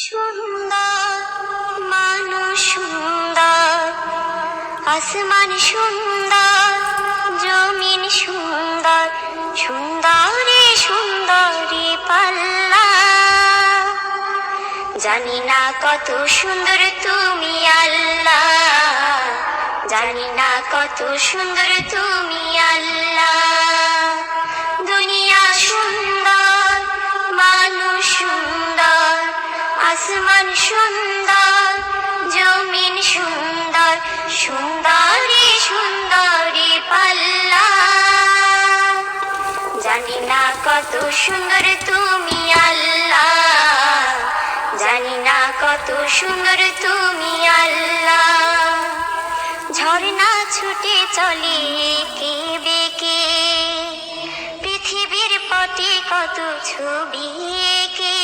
সুন্দর মানুষ সুন্দর, আসমান সুন্দর, জমিন সুন্দর, সুন্দরে সুন্দরী পাল্লা। জানি না কত সুন্দর তুমি আল্লাহ, জানি না কত সুন্দর তুমি আল্লাহ। দুনিয়া সুন্দর, মানুষ সুন্দর, আসমান সুন্দর, জমিন সুন্দর, সুন্দরী সুন্দরী পাল্লা। জানি না কত সুন্দর তুমি আল্লাহ, জানি না কত সুন্দর তুমি আল্লাহ। ঝর্ণা ছুটে চলে এঁকে বেঁকে, পৃথিবীর পটে কত ছবি এঁকে।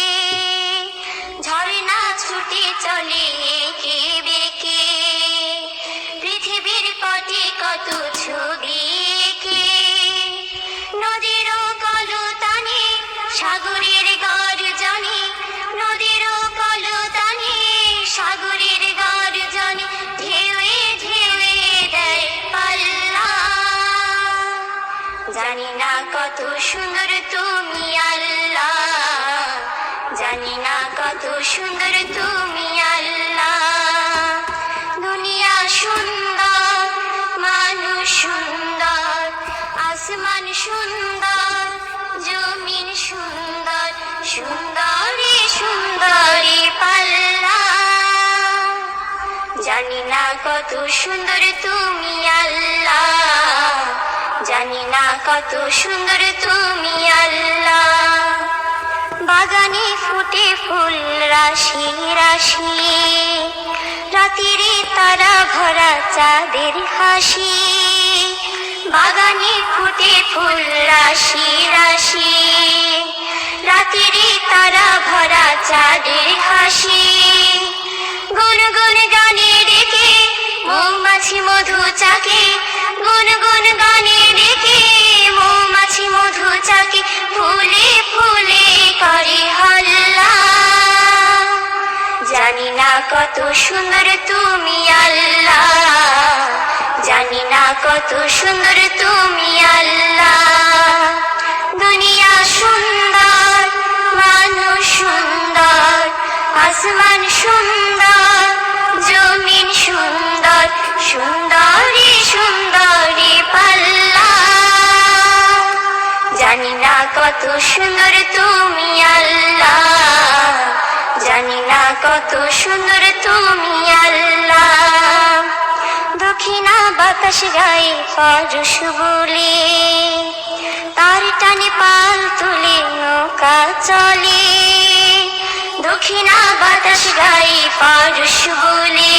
ঝর্ণা ছুটে চলে এঁকে বেঁকে, পৃথিবীর পটে কত ছবি এঁকে। নদীর কলতানে সাগরের গর্জনে, নদীর কলতানে সাগরের গর্জনে, ঢেউয়ে ঢেউয়ে দেয় পাল্লা। জানি না কত সুন্দর তুমি আল্লাহ, জানি না কত সুন্দর তুমি আল্লাহ। দুনিয়া সুন্দর, মানুষ সুন্দর, আসমান সুন্দর, জমিন সুন্দর, সুন্দরী সুন্দরী পাল্লা। জানি না কত সুন্দর তুমি আল্লাহ, জানি না কত সুন্দর তুমি আল্লাহ। বাগানে ফুটে ফুল রাশি রাশি, রাতিরে তারা ভরা চাঁদের হাসি। বাগানে ফুটে ফুল রাশি রাশি, রাতিরে তারা ভরা চাঁদের হাসি। গুনগুন গানে ডেকে মৌমাছি মধু চাকে, গুনগুন গানে ডেকে মৌমাছি মধু চাকে, ফুলে ফুলে করে হল্লা। জানি না কত সুন্দর তুমি আল্লাহ, জানি না কত সুন্দর তুমি আল্লাহ। দুনিয়া সুন্দর, মানুষ সুন্দর, আসমান সুন্দর, জমিন সুন্দর, সুন্দরী সুন্দরী পাল্লা। জানি না কত সুন্দর তুমি আল্লাহ, জানি না কত সুন্দর তুমি আল্লাহ। দক্ষিণা বাতাস গায়ে পরশ বলে, তার টানে পাল তুলে নৌকা চলে। দক্ষিণা বাতাস গায়ে পরশ বলে,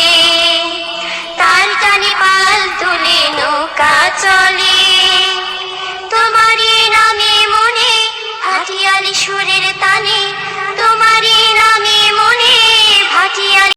তার টানে পাল তুলে নৌকা চলে।